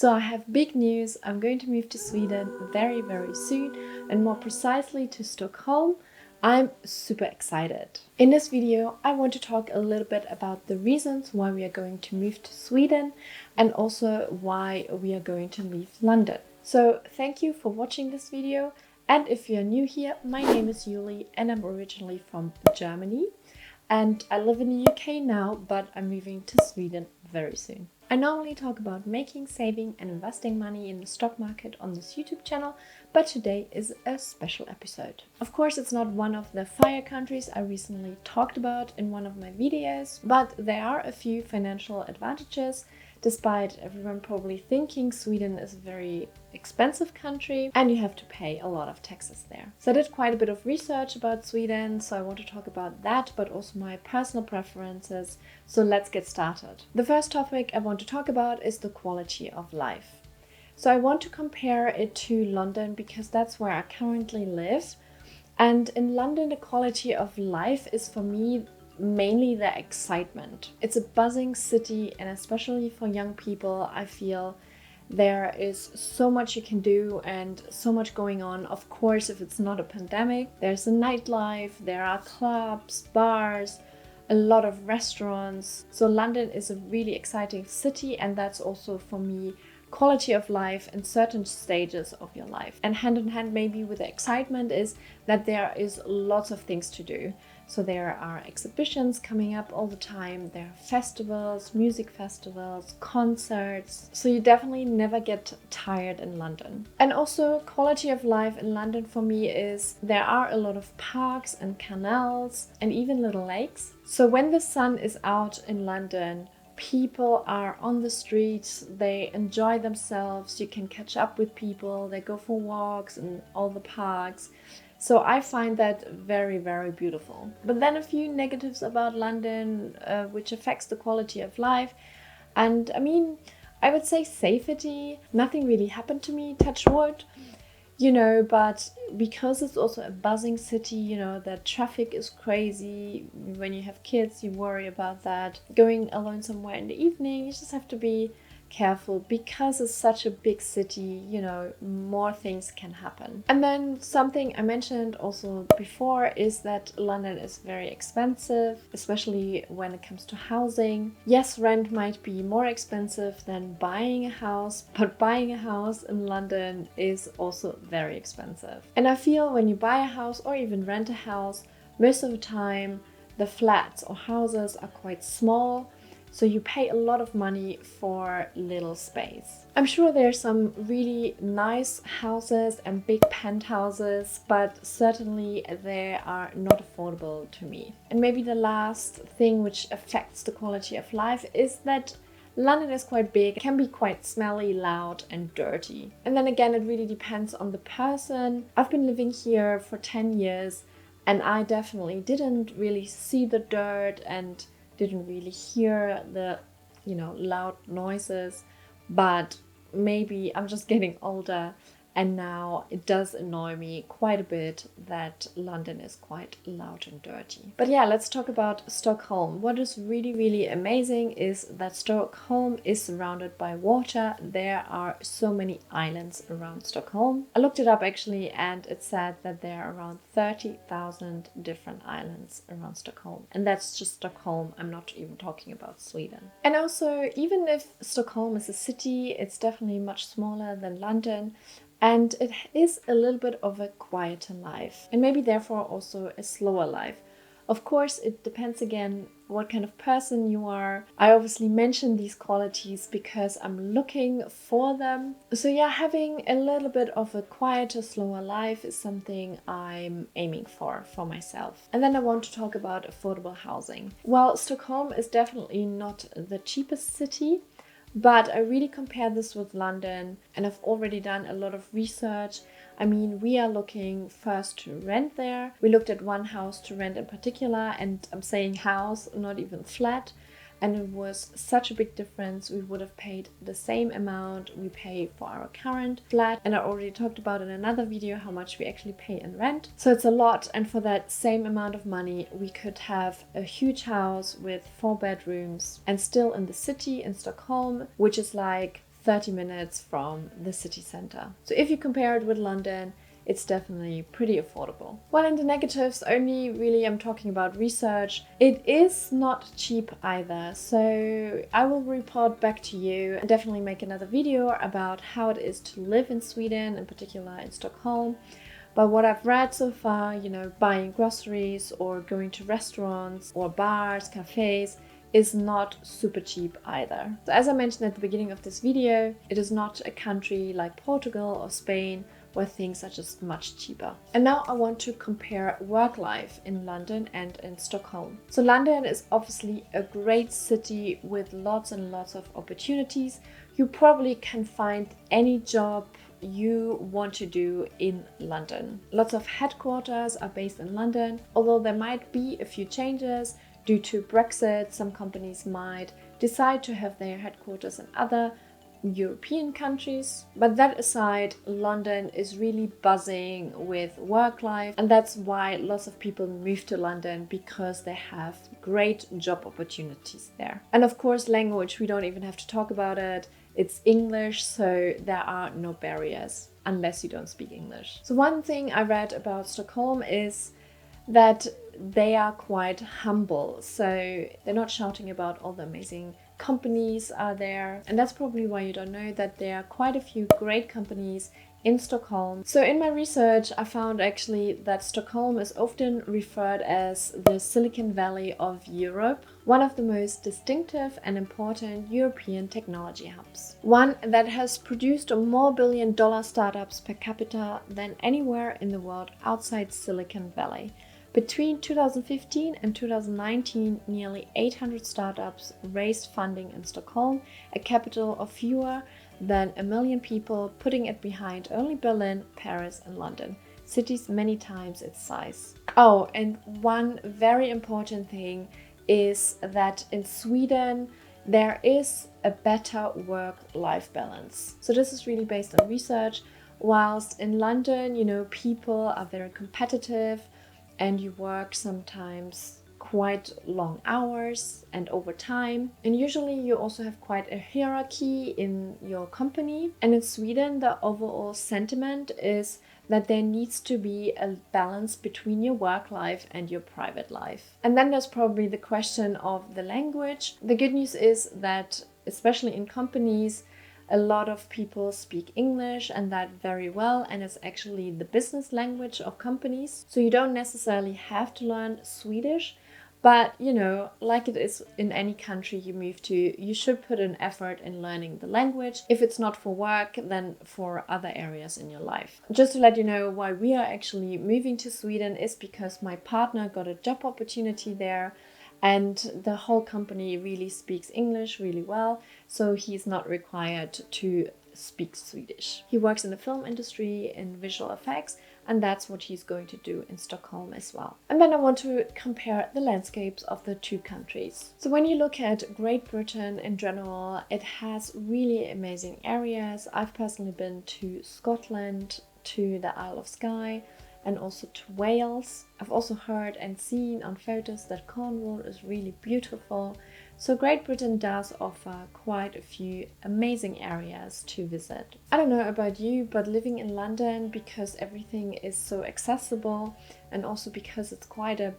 So I have big news. I'm going to move to Sweden very, very soon, and more precisely to Stockholm. I'm super excited. In this video, I want to talk a little bit about the reasons why we are going to move to Sweden and also why we are going to leave London. So thank you for watching this video. And if you're new here, my name is Julie and I'm originally from Germany. And I live in the UK now, but I'm moving to Sweden very soon. I normally talk about making, saving and investing money in the stock market on this YouTube channel, but today is a special episode. Of course, it's not one of the FIRE countries I recently talked about in one of my videos, but there are a few financial advantages, despite everyone probably thinking Sweden is a very expensive country and you have to pay a lot of taxes there. So I did quite a bit of research about Sweden, so I want to talk about that, but also my personal preferences. So let's get started. The first topic I want to talk about is the quality of life. So I want to compare it to London because that's where I currently live. And in London, the quality of life is for me mainly the excitement. It's a buzzing city, and especially for young people, I feel there is so much you can do and so much going on. Of course, if it's not a pandemic, there's a nightlife, there are clubs, bars, a lot of restaurants. So London is a really exciting city, and that's also for me quality of life in certain stages of your life. And hand in hand maybe with the excitement is that there is lots of things to do. So there are exhibitions coming up all the time, there are festivals, music festivals, concerts. So you definitely never get tired in London. And also quality of life in London for me is there are a lot of parks and canals and even little lakes. So when the sun is out in London, people are on the streets, they enjoy themselves, you can catch up with people, they go for walks in all the parks. So I find that very, very beautiful. But then a few negatives about London, which affects the quality of life. And I mean, I would say safety. Nothing really happened to me, touch wood. But because it's also a buzzing city, the traffic is crazy. When you have kids, you worry about that. Going alone somewhere in the evening, you just have to be careful because it's such a big city, more things can happen. And then something I mentioned also before is that London is very expensive, especially when it comes to housing. Yes, rent might be more expensive than buying a house, but buying a house in London is also very expensive. And I feel when you buy a house or even rent a house, most of the time the flats or houses are quite small. So you pay a lot of money for little space. I'm sure there are some really nice houses and big penthouses, but certainly they are not affordable to me. And maybe the last thing which affects the quality of life is that London is quite big, it can be quite smelly, loud and dirty. And then again, it really depends on the person. I've been living here for 10 years and I definitely didn't really see the dirt and didn't really hear the, loud noises, but maybe I'm just getting older and now it does annoy me quite a bit that London is quite loud and dirty. But yeah, let's talk about Stockholm. What is really, really amazing is that Stockholm is surrounded by water. There are so many islands around Stockholm. I looked it up actually, and it said that there are around 30,000 different islands around Stockholm. And that's just Stockholm. I'm not even talking about Sweden. And also, even if Stockholm is a city, it's definitely much smaller than London. And it is a little bit of a quieter life and maybe therefore also a slower life. Of course, it depends again what kind of person you are. I obviously mention these qualities because I'm looking for them. So yeah, having a little bit of a quieter, slower life is something I'm aiming for myself. And then I want to talk about affordable housing. Well, Stockholm is definitely not the cheapest city, but I really compare this with London, and I've already done a lot of research. I mean, we are looking first to rent there. We looked at one house to rent in particular, and I'm saying house, not even flat. And it was such a big difference. We would have paid the same amount we pay for our current flat. And I already talked about in another video how much we actually pay in rent. So it's a lot. And for that same amount of money, we could have a huge house with 4 bedrooms and still in the city in Stockholm, which is like 30 minutes from the city center. So if you compare it with London, it's definitely pretty affordable. Well, in the negatives, only really I'm talking about research. It is not cheap either. So I will report back to you and definitely make another video about how it is to live in Sweden, in particular in Stockholm. But what I've read so far, buying groceries or going to restaurants or bars, cafes, is not super cheap either. So as I mentioned at the beginning of this video, it is not a country like Portugal or Spain where things are just much cheaper. And now I want to compare work life in London and in Stockholm. So London is obviously a great city with lots and lots of opportunities. You probably can find any job you want to do in London. Lots of headquarters are based in London, although there might be a few changes due to Brexit. Some companies might decide to have their headquarters in other European countries. But that aside, London is really buzzing with work life, and that's why lots of people move to London, because they have great job opportunities there. And of course, language, we don't even have to talk about it. It's English, so there are no barriers unless you don't speak English. So one thing I read about Stockholm is that they are quite humble. So they're not shouting about all the amazing companies are there. And that's probably why you don't know that there are quite a few great companies in Stockholm. So in my research, I found actually that Stockholm is often referred as the Silicon Valley of Europe, one of the most distinctive and important European technology hubs. One that has produced more billion-dollar startups per capita than anywhere in the world outside Silicon Valley. Between 2015 and 2019, nearly 800 startups raised funding in Stockholm, a capital of fewer than 1 million people, putting it behind only Berlin, Paris and London, cities many times its size. Oh, and one very important thing is that in Sweden there is a better work-life balance. So this is really based on research. Whilst in London, people are very competitive, and you work sometimes quite long hours and overtime. And usually you also have quite a hierarchy in your company. And in Sweden, the overall sentiment is that there needs to be a balance between your work life and your private life. And then there's probably the question of the language. The good news is that, especially in companies, a lot of people speak English, and that very well, and it's actually the business language of companies. So you don't necessarily have to learn Swedish, but like it is in any country you move to, you should put an effort in learning the language. If it's not for work, then for other areas in your life. Just to let you know why we are actually moving to Sweden is because my partner got a job opportunity there. And the whole company really speaks English really well, so he's not required to speak Swedish. He works in the film industry in visual effects, and that's what he's going to do in Stockholm as well. And then I want to compare the landscapes of the two countries. So when you look at Great Britain in general, it has really amazing areas. I've personally been to Scotland, to the Isle of Skye, and also to Wales. I've also heard and seen on photos that Cornwall is really beautiful. So Great Britain does offer quite a few amazing areas to visit. I don't know about you, but living in London, because everything is so accessible, and also because it's quite a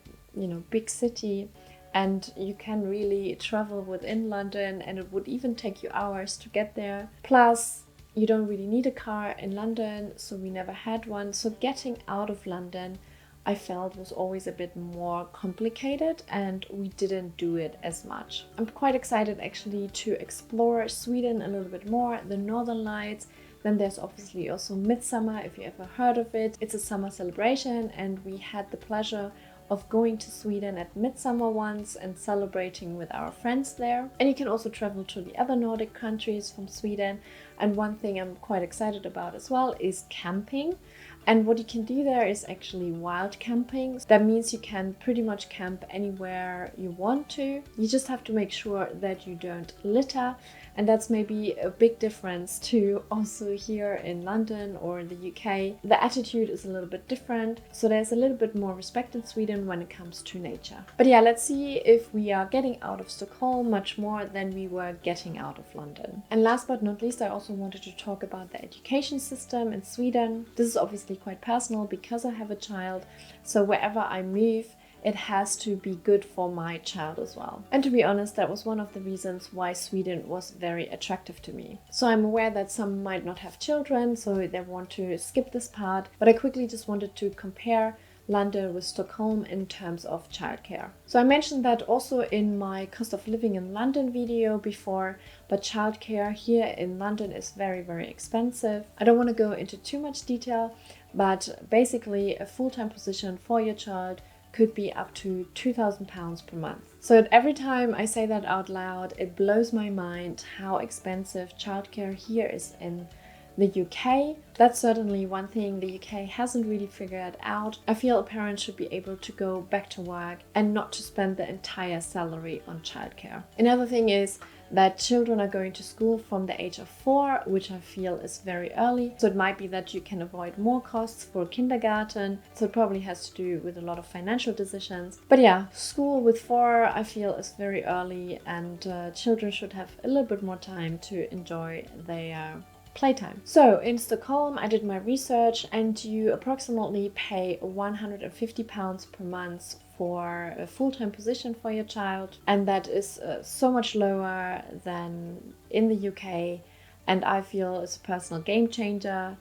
big city, and you can really travel within London, and it would even take you hours to get there. Plus, you don't really need a car in London, so we never had one. So getting out of London, I felt, was always a bit more complicated, and we didn't do it as much. I'm quite excited actually to explore Sweden a little bit more, the Northern Lights. Then there's obviously also Midsummer, if you ever heard of it. It's a summer celebration, and we had the pleasure of going to Sweden at Midsummer once and celebrating with our friends there. And you can also travel to the other Nordic countries from Sweden. And one thing I'm quite excited about as well is camping. And what you can do there is actually wild camping. That means you can pretty much camp anywhere you want to. You just have to make sure that you don't litter. And that's maybe a big difference to also here in London or the UK. The attitude is a little bit different. So there's a little bit more respect in Sweden when it comes to nature. But yeah, let's see if we are getting out of Stockholm much more than we were getting out of London. And last but not least, I also wanted to talk about the education system in Sweden. This is obviously quite personal because I have a child. So wherever I move, it has to be good for my child as well. And to be honest, that was one of the reasons why Sweden was very attractive to me. So I'm aware that some might not have children, so they want to skip this part, but I quickly just wanted to compare London with Stockholm in terms of childcare. So I mentioned that also in my cost of living in London video before, but childcare here in London is very, very expensive. I don't want to go into too much detail, but basically a full-time position for your child could be up to £2,000 per month. So every time I say that out loud, it blows my mind how expensive childcare here is in the UK. That's certainly one thing the UK hasn't really figured out. I feel a parent should be able to go back to work and not to spend the entire salary on childcare. Another thing is that children are going to school from the age of 4, which I feel is very early. So it might be that you can avoid more costs for kindergarten. So it probably has to do with a lot of financial decisions. But yeah, school with 4 I feel is very early, and children should have a little bit more time to enjoy their playtime. So in Stockholm, I did my research, and you approximately pay £150 per month for a full-time position for your child, and that is so much lower than in the UK, and I feel it's a personal game changer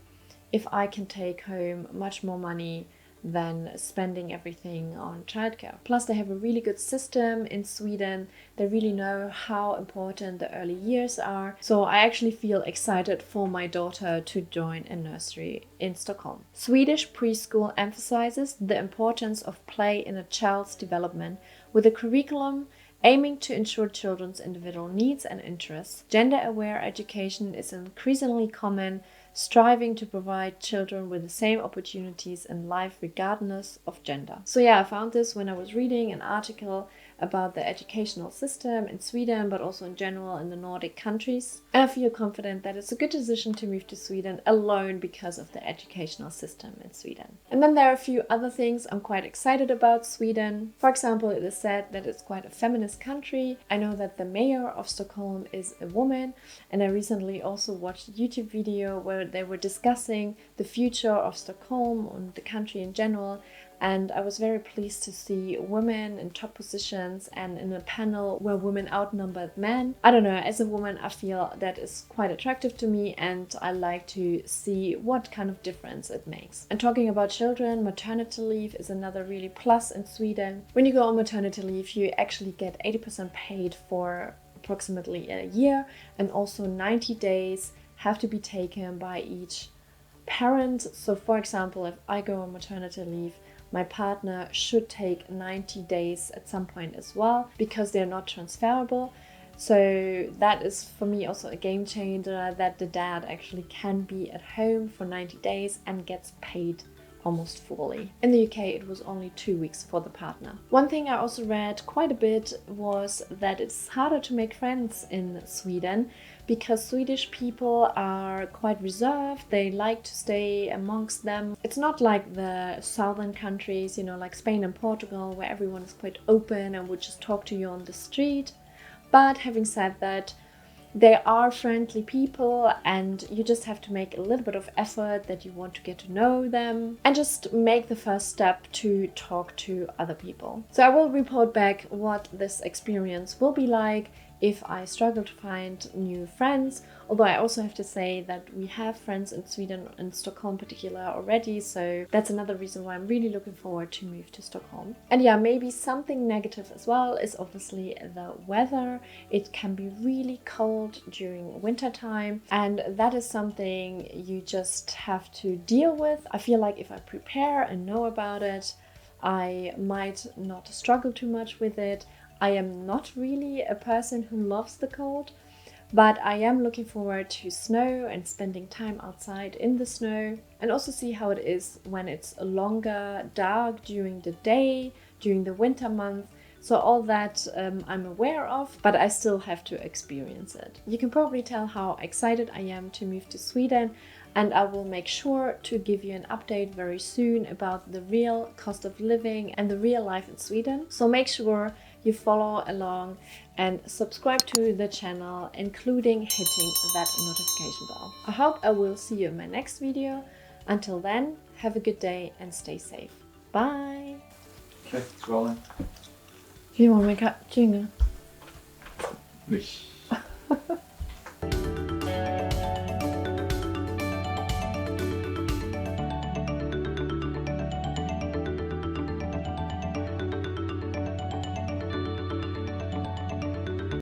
if I can take home much more money than spending everything on childcare. Plus, they have a really good system in Sweden. They really know how important the early years are. So I actually feel excited for my daughter to join a nursery in Stockholm. Swedish preschool emphasizes the importance of play in a child's development with a curriculum aiming to ensure children's individual needs and interests. Gender-aware education is increasingly common, striving to provide children with the same opportunities in life regardless of gender. So yeah, I found this when I was reading an article about the educational system in Sweden, but also in general in the Nordic countries. And I feel confident that it's a good decision to move to Sweden alone because of the educational system in Sweden. And then there are a few other things I'm quite excited about Sweden. For example, it is said that it's quite a feminist country. I know that the mayor of Stockholm is a woman, and I recently also watched a YouTube video where they were discussing the future of Stockholm and the country in general. And I was very pleased to see women in top positions and in a panel where women outnumbered men. I don't know, as a woman, I feel that is quite attractive to me, and I like to see what kind of difference it makes. And talking about children, maternity leave is another really plus in Sweden. When you go on maternity leave, you actually get 80% paid for approximately a year, and also 90 days have to be taken by each parent. So for example, if I go on maternity leave, my partner should take 90 days at some point as well, because they're not transferable. So that is for me also a game changer, that the dad actually can be at home for 90 days and gets paid almost fully. In the UK, it was only 2 weeks for the partner. One thing I also read quite a bit was that it's harder to make friends in Sweden because Swedish people are quite reserved. They like to stay amongst them. It's not like the southern countries, you know, like Spain and Portugal, where everyone is quite open and would just talk to you on the street. But having said that, they are friendly people, and you just have to make a little bit of effort that you want to get to know them and just make the first step to talk to other people. So I will report back what this experience will be like if I struggle to find new friends, although I also have to say that we have friends in Sweden, in Stockholm in particular already, so that's another reason why I'm really looking forward to move to Stockholm. And yeah, maybe something negative as well is obviously the weather. It can be really cold during winter time, and that is something you just have to deal with. I feel like if I prepare and know about it, I might not struggle too much with it. I am not really a person who loves the cold, But I am looking forward to snow and spending time outside in the snow, and also see how it is when it's longer dark during the day, during the winter months. So all that I'm aware of, but I still have to experience it. You can probably tell how excited I am to move to Sweden, and I will make sure to give you an update very soon about the real cost of living and the real life in Sweden. So make sure you follow along and subscribe to the channel, including hitting that notification bell. I hope I will see you in my next video. Until then, have a good day and stay safe. Bye! Okay, it's rolling. Do you want to make a jingle? Wish.